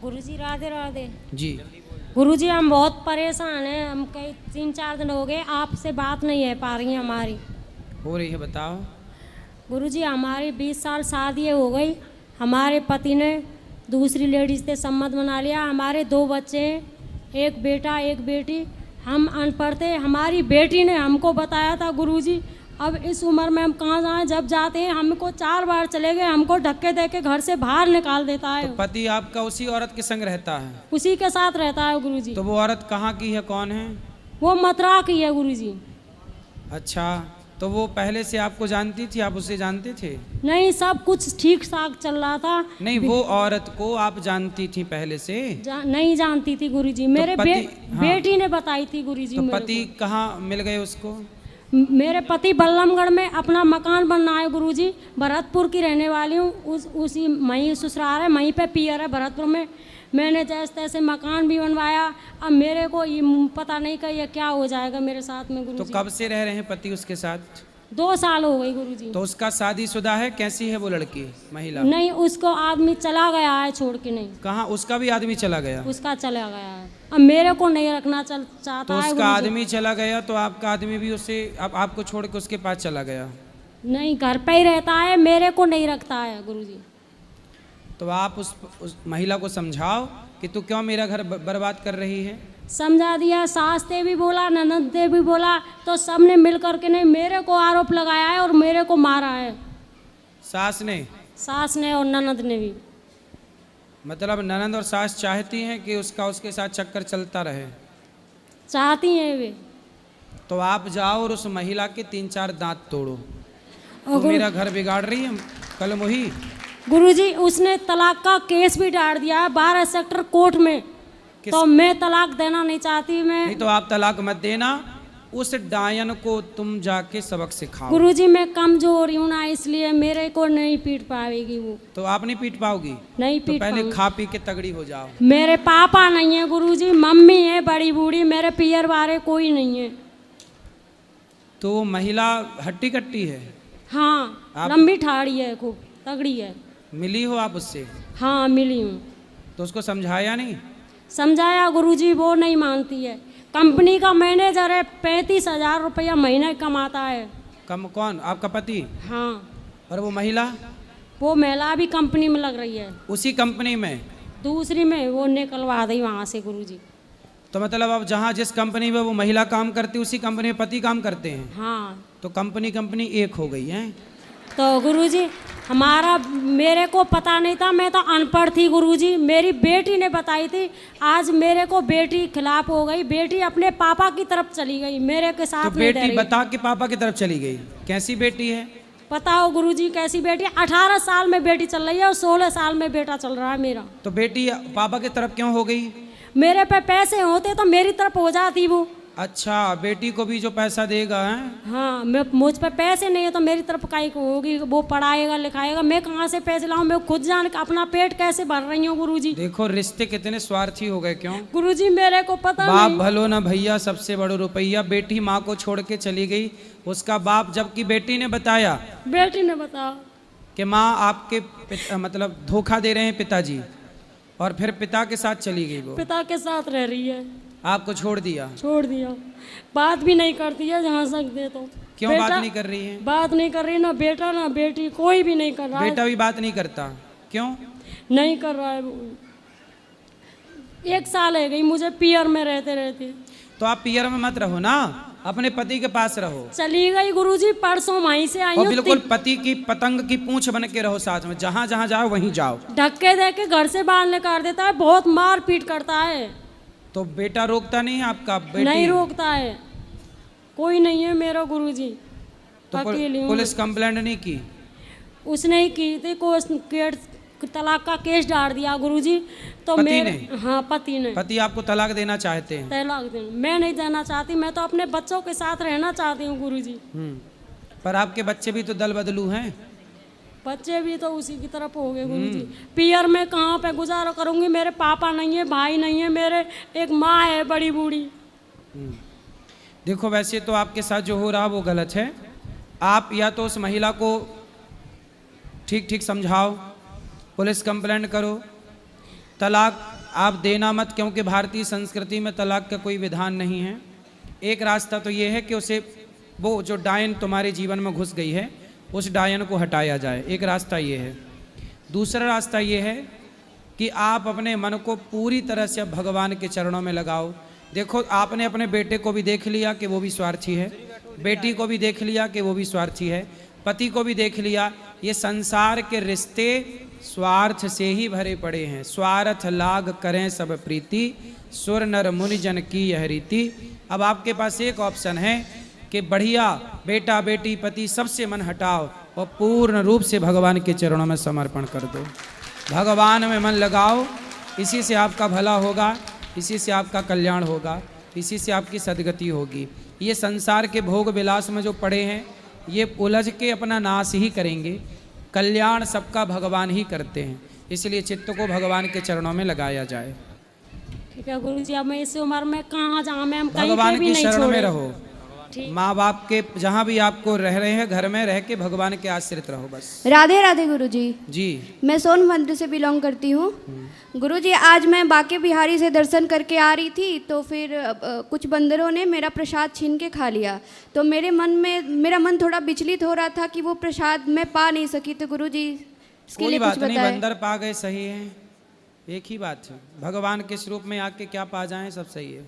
गुरुजी राधे राधे जी। गुरुजी हम बहुत परेशान हैं। हम कई 3-4 दिन हो गए आपसे बात नहीं है पा रही है हमारी। हो रही है, बताओ। गुरुजी हमारी 20 साल शादी हो गई। हमारे पति ने दूसरी लेडीज से सम्मत बना लिया। हमारे 2 बच्चे हैं, एक बेटा एक बेटी। हम अनपढ़ थे। हमारी बेटी ने हमको बताया था गुरुजी अब इस उम्र में हम कहाँ जाएं। जब जाते हैं हमको 4 बार चले गए, हमको धक्के दे के घर से बाहर निकाल देता है। तो पति आपका उसी औरत के संग रहता है? उसी के साथ रहता है गुरुजी। तो वो औरत कहाँ की है, कौन है? वो मथुरा की है गुरुजी। अच्छा, तो वो पहले से आपको जानती थी, आप उसे जानते थे? नहीं, सब कुछ ठीक ठाक चल रहा था। नहीं, वो औरत को आप जानती थी पहले से? नहीं जानती थी गुरुजी। मेरे हाँ। बेटी ने बताई थी गुरुजी। तो पति कहाँ मिल गए उसको? मेरे पति बल्लमगढ़ में अपना मकान बनना है गुरुजी। भरतपुर की रहने वाली हूँ। उसी वहीं ससुराल है, वहीं पे पियर है भरतपुर में। मैंने जैसे तैसे मकान भी बनवाया। अब मेरे को ये पता नहीं कि ये क्या हो जाएगा मेरे साथ में गुरुजी। तो कब से रह रहे हैं पति उसके साथ? 2 साल हो गई गुरुजी। तो उसका शादीशुदा है? कैसी है वो लड़की, महिला? नहीं, उसको आदमी चला गया है छोड़ के। नहीं। कहाँ? उसका भी आदमी चला गया? उसका चला गया है। अब मेरे को नहीं रखना चाहता है। तो उसका आदमी चला गया तो आपका आदमी भी उसे आपको छोड़ के उसके पास चला गया? नहीं, घर पे ही रहता है, मेरे को नहीं रखता है गुरुजी। तो आप उस महिला को समझाओ कि तू क्यों मेरा घर बर्बाद कर रही है। समझा दिया, सास ने भी बोला, ननद ने भी बोला, तो सबने मिल करके नहीं मेरे को आरोप लगाया है और मेरे को मारा है। सास ने? सास ने और ननद ने भी। मतलब ननद और सास चाहती हैं कि उसके साथ चक्कर चलता रहे? चाहती हैं वे। तो आप जाओ और उस महिला के 3-4 दांत तोड़ो। तो मेरा घर बिगाड़ रही है कल मुही। गुरुजी उसने तलाक का केस भी डाल दिया है 12 सेक्टर कोर्ट में। तो मैं तलाक देना नहीं चाहती। मैं नहीं, तो आप तलाक मत देना। उस डायन को तुम जाके सबक सिखाओ। गुरुजी मैं कमजोर हूँ ना, इसलिए मेरे को नहीं पीट पाएगी वो। तो आप नहीं पीट पाओगी? नहीं तो पीट पहले पाऊंगी। खा पी के तगड़ी हो जाओ। मेरे पापा नहीं है गुरुजी, मम्मी है बड़ी बूढ़ी, मेरे पियर बारे कोई नहीं है। तो वो महिला हट्टी कट्टी है? हाँ, लंबी ठाड़ी है, खूब तगड़ी है। मिली हो आप उससे? हाँ मिली हूँ। तो उसको समझाया नहीं? समझाया गुरुजी, वो नहीं मानती है। कंपनी का मैनेजर है, 35,000 रुपया महीने कमाता है। कौन? आपका पति? हाँ। और वो महिला? वो महिला भी कंपनी में लग रही है। उसी कंपनी में? दूसरी में वो निकलवा दी वहाँ से गुरुजी। तो मतलब अब जहाँ जिस कंपनी में वो महिला काम करती है उसी कंपनी में पति काम करते हैं? हाँ। तो कंपनी एक हो गई है। तो गुरुजी हमारा मेरे को पता नहीं था, मैं तो अनपढ़ थी गुरुजी। मेरी बेटी ने बताई थी। आज मेरे को बेटी खिलाफ हो गई। बेटी अपने पापा की तरफ चली गई, मेरे के साथ तो नहीं रह बेटी रही। बता के पापा की तरफ चली गई? कैसी बेटी है? बताओ गुरुजी कैसी बेटी? 18 साल में बेटी चल रही है और 16 साल में बेटा चल रहा है मेरा। तो बेटी पापा की तरफ क्यों हो गई? मेरे पे पैसे होते तो मेरी तरफ हो जाती वो। अच्छा, बेटी को भी जो पैसा देगा है? हाँ, मुझ पे पैसे नहीं है तो मेरी तरफ काई को होगी। वो पढ़ाएगा लिखाएगा, मैं कहाँ से पैसे लाऊं? मैं खुद जान अपना पेट कैसे भर रही हूँ गुरुजी। देखो रिश्ते कितने स्वार्थी हो गए। क्यों गुरुजी? मेरे को पता बाप नहीं। भलो ना भैया, सबसे बड़ो रुपया। बेटी माँ को छोड़ के चली गई, उसका बाप, जबकि बेटी ने बताया। बेटी ने बताया कि माँ आपके मतलब धोखा दे रहे हैं पिताजी, और फिर पिता के साथ चली गई। वो पिता के साथ रह रही है। आपको छोड़ दिया? छोड़ दिया। बात भी नहीं करती है जहाँ सकते तो। क्यों बात नहीं कर रही है? बात नहीं कर रही, ना बेटा ना बेटी, कोई भी नहीं कर रहा है। बेटा भी बात नहीं करता? क्यों नहीं कर रहा है वो। 1 साल है गई मुझे पियर में रहते रहते। तो आप पियर में मत रहो ना, अपने पति के पास रहो। चली गई गुरुजी, परसों वहीं से आई और हूँ। बिल्कुल पति की पतंग की पूंछ बन के रहो साथ में, जहाँ जहाँ जाओ वहीं जाओ। धक्के दे के घर से बाहर निकाल देता है, बहुत मार पीट करता है। तो बेटा रोकता नहीं है आपका? बेटी नहीं रोकता है, कोई नहीं है मेरा गुरुजी। तो अकेली हूँ। पुलिस कंप्लेंट नहीं की? उसने ही की थी, तलाक का केस डाल दिया गुरुजी। तो पति ने? हाँ पति ने। पति आपको तलाक देना चाहते हैं? तलाक देना मैं नहीं देना चाहती, मैं तो अपने बच्चों के साथ रहना चाहती हूँ गुरुजी। पर आपके बच्चे भी तो दल बदलू हैं। बच्चे भी तो उसी की तरफ हो गए गुरुजी। पियर में कहाँ पे गुजारा करूँगी? मेरे पापा नहीं है, भाई नहीं है, मेरे एक माँ है बड़ी बूढ़ी। देखो वैसे तो आपके साथ जो हो रहा वो गलत है। आप या तो उस महिला को ठीक ठीक समझाओ, पुलिस कंप्लेंट करो, तलाक आप देना मत, क्योंकि भारतीय संस्कृति में तलाक का कोई विधान नहीं है। एक रास्ता तो ये है कि उसे, वो जो डायन तुम्हारे जीवन में घुस गई है, उस डायन को हटाया जाए, एक रास्ता ये है। दूसरा रास्ता ये है कि आप अपने मन को पूरी तरह से भगवान के चरणों में लगाओ। देखो, आपने अपने बेटे को भी देख लिया कि वो भी स्वार्थी है, बेटी को भी देख लिया कि वो भी स्वार्थी है, पति को भी देख लिया। ये संसार के रिश्ते स्वार्थ से ही भरे पड़े हैं। स्वार्थ लाग करें सब प्रीति, सुर नर मुनि जन की यह रीति। अब आपके पास एक ऑप्शन है कि बढ़िया बेटा बेटी पति सबसे मन हटाओ और पूर्ण रूप से भगवान के चरणों में समर्पण कर दो। भगवान में मन लगाओ, इसी से आपका भला होगा, इसी से आपका कल्याण होगा, इसी से आपकी सदगति होगी। ये संसार के भोग विलास में जो पड़े हैं, ये उलझ के अपना नाश ही करेंगे। कल्याण सबका भगवान ही करते हैं, इसलिए चित्त को भगवान के चरणों में लगाया जाए। ठीक है गुरुजी, अब मैं इस उम्र में कहाँ जाऊँ, मैं कहीं भगवान पे भी की नहीं शरण में छोड़े। रहो। माँ बाप के जहाँ भी आपको रह रहे हैं, घर में रह के भगवान के आश्रित रहो बस। राधे राधे गुरुजी। जी, मैं सोनभद्र से बिलोंग करती हूँ। गुरुजी, आज मैं बांके बिहारी से दर्शन करके आ रही थी, तो फिर कुछ बंदरों ने मेरा प्रसाद छीन के खा लिया। तो मेरा मन थोड़ा विचलित हो रहा था कि वो प्रसाद मैं पा नहीं सकी। तो गुरुजी इसके कोई लिए बात कुछ नहीं, बताएं। बंदर पा गए सही है, एक ही बात है। भगवान के स्वरूप में आके क्या पा जाएं, सब सही है।